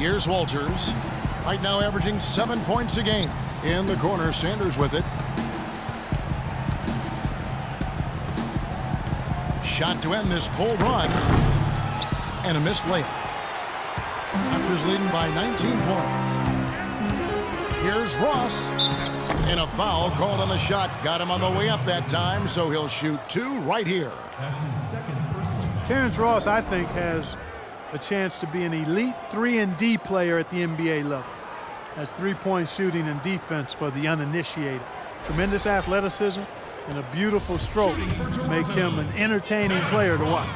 Here's Walters. Right now averaging 7 points a game. In the corner, Sanders with it. Shot to end this cold run. And a missed layup. Raptors leading by 19 points. Here's Ross. And a foul called on the shot. Got him on the way up that time, so he'll shoot 2 right here. That's his second personal. Terrence Ross, I think, has a chance to be an elite 3-and-D player at the NBA level. Has three-point shooting and defense for the uninitiated. Tremendous athleticism and a beautiful stroke make him an entertaining player to watch.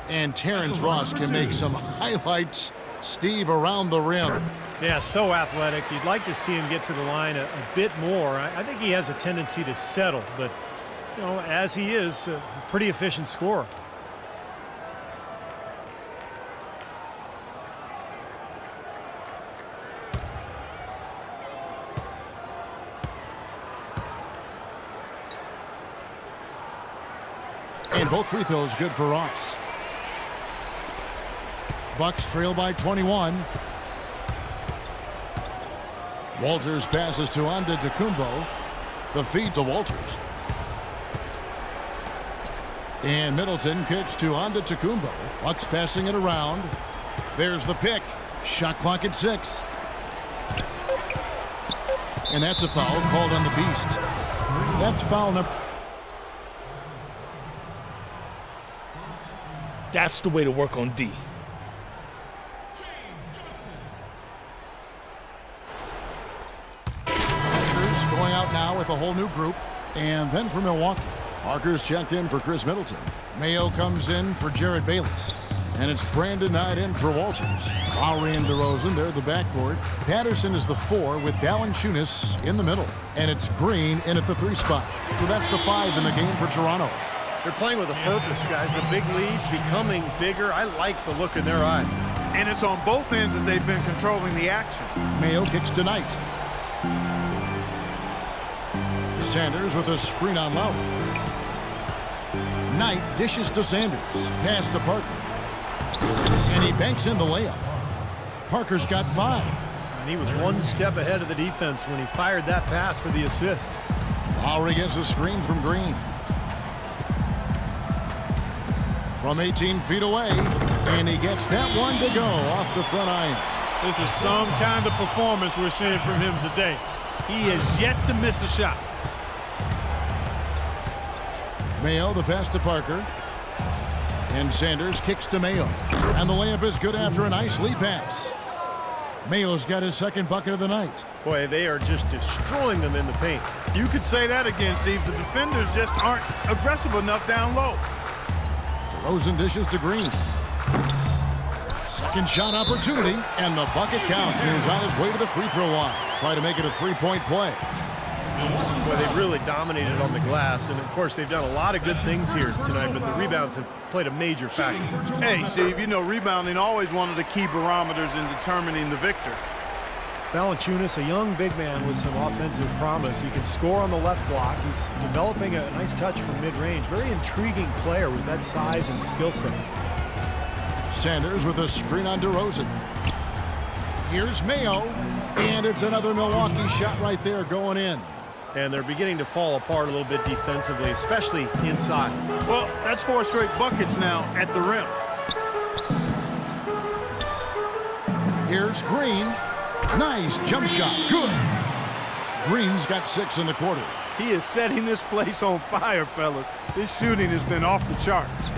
And Terrence Ross can make some highlights, Steve, around the rim. Yeah, so athletic. You'd like to see him get to the line a bit more. I think he has a tendency to settle, but, you know, as he is, a pretty efficient scorer. And both free throws good for Ross. Bucks trail by 21. Walters passes to Antetokounmpo. The feed to Walters. And Middleton kicks to Antetokounmpo. Bucks passing it around. There's the pick. Shot clock at 6. And that's a foul called on the Beast. That's foul number. That's the way to work on D. Going out now with a whole new group. And then for Milwaukee, Parker's checked in for Chris Middleton. Mayo comes in for Jared Bayless. And it's Brandon Knight in for Walters. Lowry and DeRozan, they're the backcourt. Patterson is the 4 with Valanciunas in the middle. And it's Green in at the 3 spot. So that's the 5 in the game for Toronto. They're playing with a purpose, guys. The big lead's becoming bigger. I like the look in their eyes. And it's on both ends that they've been controlling the action. Mayo kicks to Knight. Sanders with a screen on Lowry. Knight dishes to Sanders. Pass to Parker. And he banks in the layup. Parker's got 5. And he was one step ahead of the defense when he fired that pass for the assist. Lowry gets a screen from Green. From 18 feet away. And he gets that one to go off the front iron. This is some kind of performance we're seeing from him today. He has yet to miss a shot. Mayo, the pass to Parker. And Sanders kicks to Mayo. And the layup is good after a nice lead pass. Mayo's got his second bucket of the night. Boy, they are just destroying them in the paint. You could say that again, Steve. The defenders just aren't aggressive enough down low. DeRozan dishes to Green. Second shot opportunity. And the bucket counts. And he's on his way to the free throw line. Try to make it a 3-point play. Boy, they've really dominated on the glass, and of course they've done a lot of good things here tonight, but the rebounds have played a major factor. Hey, Steve, you know rebounding always one of the key barometers in determining the victor. Valanciunas, a young big man with some offensive promise. He can score on the left block. He's developing a nice touch from mid-range. Very intriguing player with that size and skill set. Sanders with a screen on DeRozan. Here's Mayo, and it's another Milwaukee shot right there going in. And they're beginning to fall apart a little bit defensively, especially inside. Well, that's 4 straight buckets now at the rim. Here's Green. Nice jump shot. Good. Green's got 6 in the quarter. He is setting this place on fire, fellas. His shooting has been off the charts.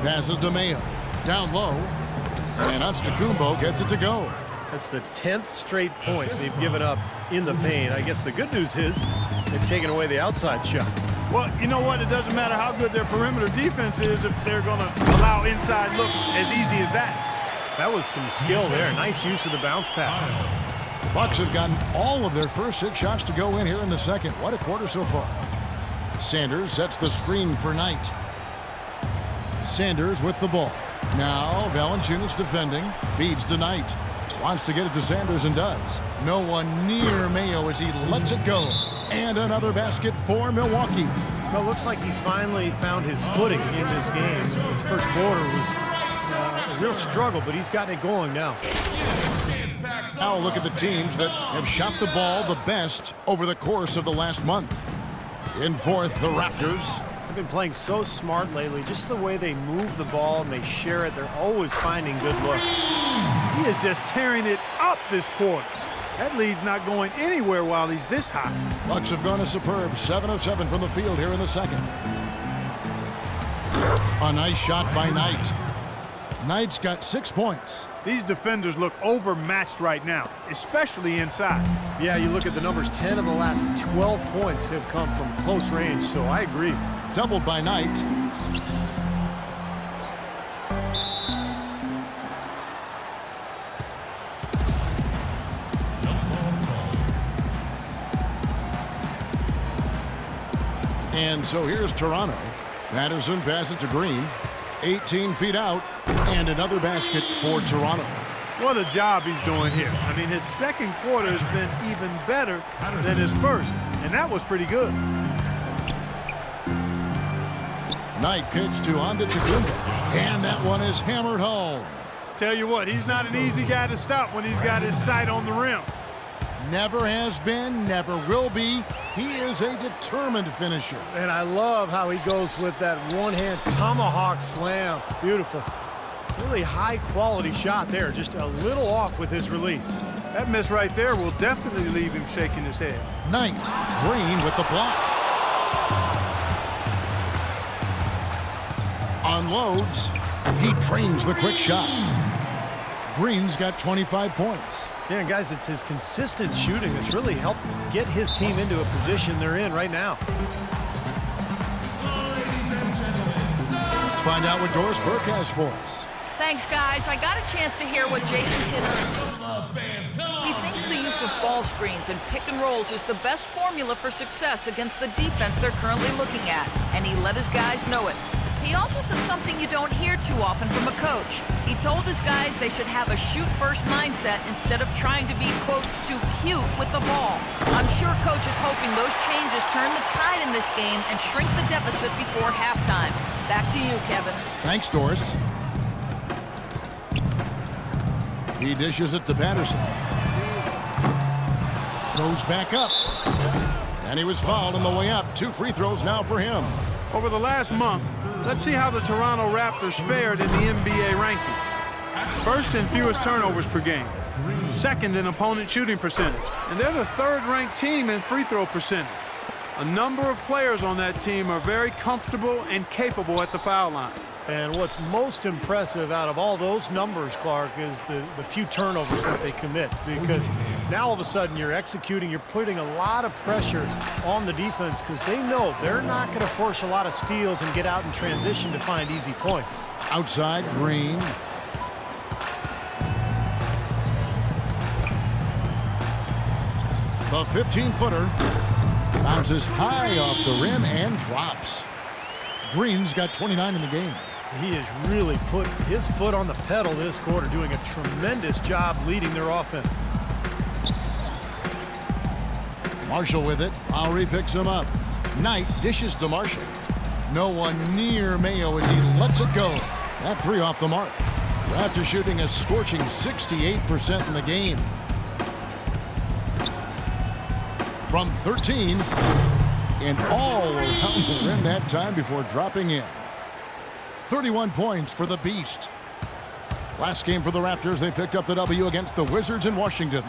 Passes to Mayo. Down low. And Antetokounmpo gets it to go. That's the 10th straight point they've given up in the paint. I guess the good news is they've taken away the outside shot. Well, you know what? It doesn't matter how good their perimeter defense is if they're going to allow inside looks as easy as that. That was some skill there. Nice use of the bounce pass. Bucks have gotten all of their first 6 shots to go in here in the second. What a quarter so far. Sanders sets the screen for Knight. Sanders with the ball. Now Valanciunas defending. Feeds to Knight. Wants to get it to Sanders and does. No one near Mayo as he lets it go. And another basket for Milwaukee. Well, it looks like he's finally found his footing in this game. His first quarter was real struggle, but he's gotten it going now. Now look at the teams that have shot the ball the best over the course of the last month. In fourth, the Raptors. They've been playing so smart lately. Just the way they move the ball and they share it, they're always finding good looks. He is just tearing it up this quarter. That lead's not going anywhere while he's this hot. Bucks have gone a superb 7 of 7 from the field here in the second. A nice shot by Knight. Knight's got 6 points. These defenders look overmatched right now, especially inside. Yeah, you look at the numbers, 10 of the last 12 points have come from close range, so I agree. Doubled by Knight. And so here's Toronto. Patterson passes to Green. 18 feet out, and another basket for Toronto. What a job he's doing here. I mean, his second quarter has been even better than his first, and that was pretty good. Knight kicks to Antetokounmpo, and that one is hammered home. Tell you what, he's not an easy guy to stop when he's got his sight on the rim. Never has been, never will be. He is a determined finisher. And I love how he goes with that one-hand tomahawk slam. Beautiful. Really high-quality shot there. Just a little off with his release. That miss right there will definitely leave him shaking his head. Knight, Green with the block. Unloads. He trains the quick shot. Green's got 25 points. Yeah, guys, it's his consistent shooting that's really helped get his team into a position they're in right now. Let's find out what Doris Burke has for us. Thanks, guys. I got a chance to hear what Jason Kidd. He thinks the use of ball screens and pick and rolls is the best formula for success against the defense they're currently looking at, and he let his guys know it. He also said something you don't hear too often from a coach. He told his guys they should have a shoot-first mindset instead of trying to be, quote, too cute with the ball. I'm sure Coach is hoping those changes turn the tide in this game and shrink the deficit before halftime. Back to you, Kevin. Thanks, Doris. He dishes it to Patterson. Goes back up. And he was fouled on the way up. 2 free throws now for him. Over the last month, let's see how the Toronto Raptors fared in the NBA ranking. First in fewest turnovers per game. Second in opponent shooting percentage. And they're the third-ranked team in free throw percentage. A number of players on that team are very comfortable and capable at the foul line. And what's most impressive out of all those numbers, Clark, is the few turnovers that they commit. Because now all of a sudden you're executing, you're putting a lot of pressure on the defense because they know they're not going to force a lot of steals and get out in transition to find easy points. Outside, Green. The 15-footer bounces high off the rim and drops. Green's got 29 in the game. He has really put his foot on the pedal this quarter, doing a tremendous job leading their offense. Marshall with it. Lowry picks him up. Knight dishes to Marshall. No one near Mayo as he lets it go. That 3 off the mark. Raptors shooting a scorching 68% in the game. From 13. And all around the rim that time before dropping in. 31 points for the Beast. Last game for the Raptors, they picked up the W against the Wizards in Washington.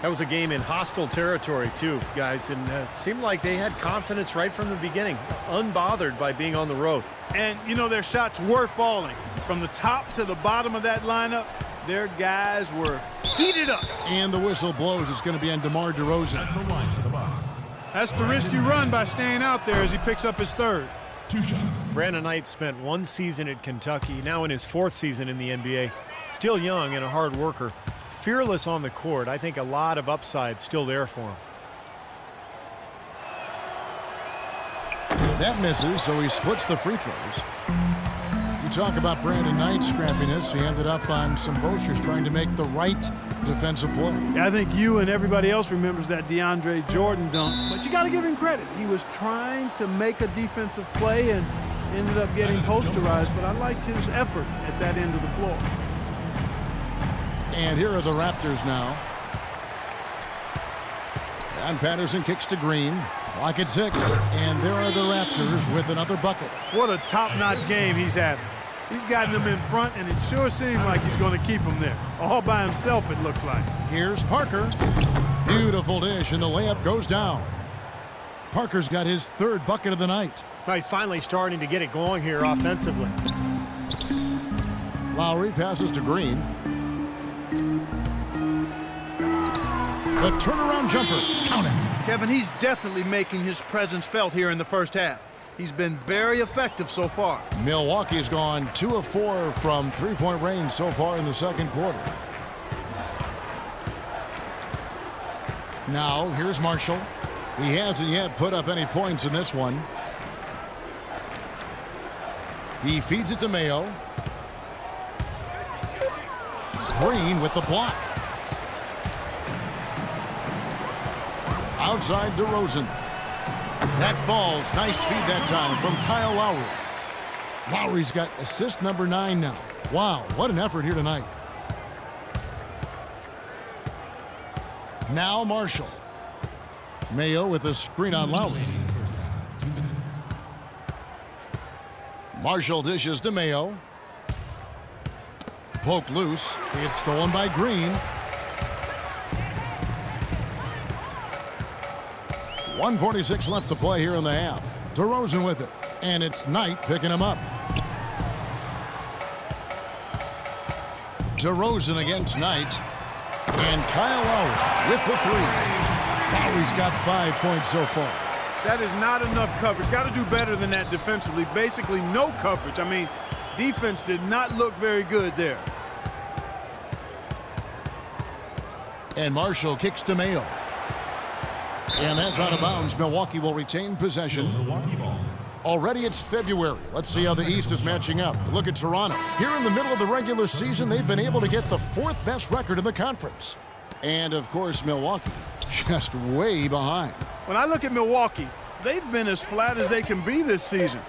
That was a game in hostile territory, too, guys, and seemed like they had confidence right from the beginning, unbothered by being on the road. And, you know, their shots were falling. From the top to the bottom of that lineup, their guys were heated up. And the whistle blows. It's going to be on DeMar DeRozan. At the line for the Bucks. That's the risk you run by staying out there as he picks up his third. 2 shots. Brandon Knight spent 1 season at Kentucky, now in his 4th season in the NBA. Still young and a hard worker. Fearless on the court. I think a lot of upside still there for him. That misses, so he splits the free throws. You talk about Brandon Knight's scrappiness. He ended up on some posters trying to make the right defensive play. I think you and everybody else remembers that DeAndre Jordan dunk, but you got to give him credit. He was trying to make a defensive play and ended up getting posterized, but I like his effort at that end of the floor. And here are the Raptors now. And Patterson kicks to Green. Clock at 6. And there are the Raptors with another bucket. What a top-notch game he's having. He's gotten them in front, and it sure seems like he's going to keep them there. All by himself, it looks like. Here's Parker. Beautiful dish, and the layup goes down. Parker's got his 3rd bucket of the night. Well, he's finally starting to get it going here offensively. Lowry passes to Green. The turnaround jumper. Count it. Kevin, he's definitely making his presence felt here in the first half. He's been very effective so far. Milwaukee's gone 2 of 4 from three-point range so far in the second quarter. Now, here's Marshall. He hasn't yet put up any points in this one. He feeds it to Mayo. Green with the block. Outside DeRozan. That falls. Nice feed that time from Kyle Lowry. Lowry's got assist number 9 now. Wow, what an effort here tonight. Now Marshall. Mayo with a screen on Lowry. Marshall dishes to Mayo. Poked loose. It's stolen by Green. 1:46 left to play here in the half. DeRozan with it. And it's Knight picking him up. DeRozan against Knight. And Kyle Lowry with the 3. Lowry's got 5 points so far. That is not enough coverage. Got to do better than that defensively. Basically no coverage. I mean, defense did not look very good there. And Marshall kicks to Mayo. And that's out of bounds. Milwaukee will retain possession. Milwaukee ball. Already it's February. Let's see how the East is matching up. Look at Toronto. Here in the middle of the regular season, they've been able to get the 4th best record in the conference. And, of course, Milwaukee just way behind. When I look at Milwaukee, they've been as flat as they can be this season.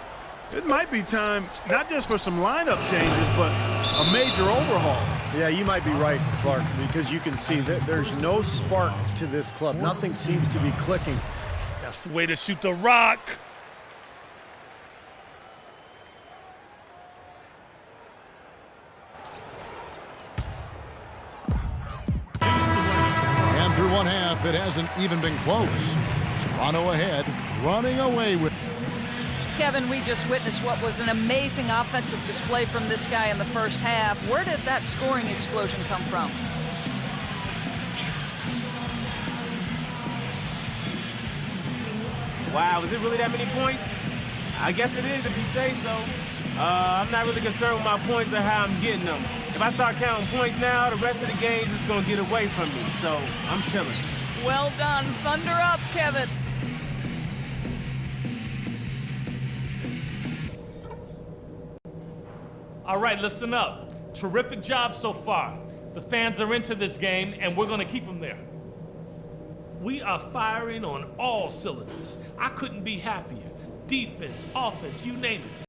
It might be time not just for some lineup changes, but a major overhaul. Yeah, you might be right, Clark, because you can see that there's no spark to this club. Nothing seems to be clicking. That's the way to shoot the rock. And through one half, it hasn't even been close. Toronto ahead, running away with. Kevin, we just witnessed what was an amazing offensive display from this guy in the first half. Where did that scoring explosion come from? Wow, is it really that many points? I guess it is if you say so. I'm not really concerned with my points or how I'm getting them. If I start counting points now, the rest of the games is going to get away from me. So I'm chilling. Well done. Thunder up, Kevin. All right, listen up. Terrific job so far. The fans are into this game, and we're going to keep them there. We are firing on all cylinders. I couldn't be happier. Defense, offense, you name it.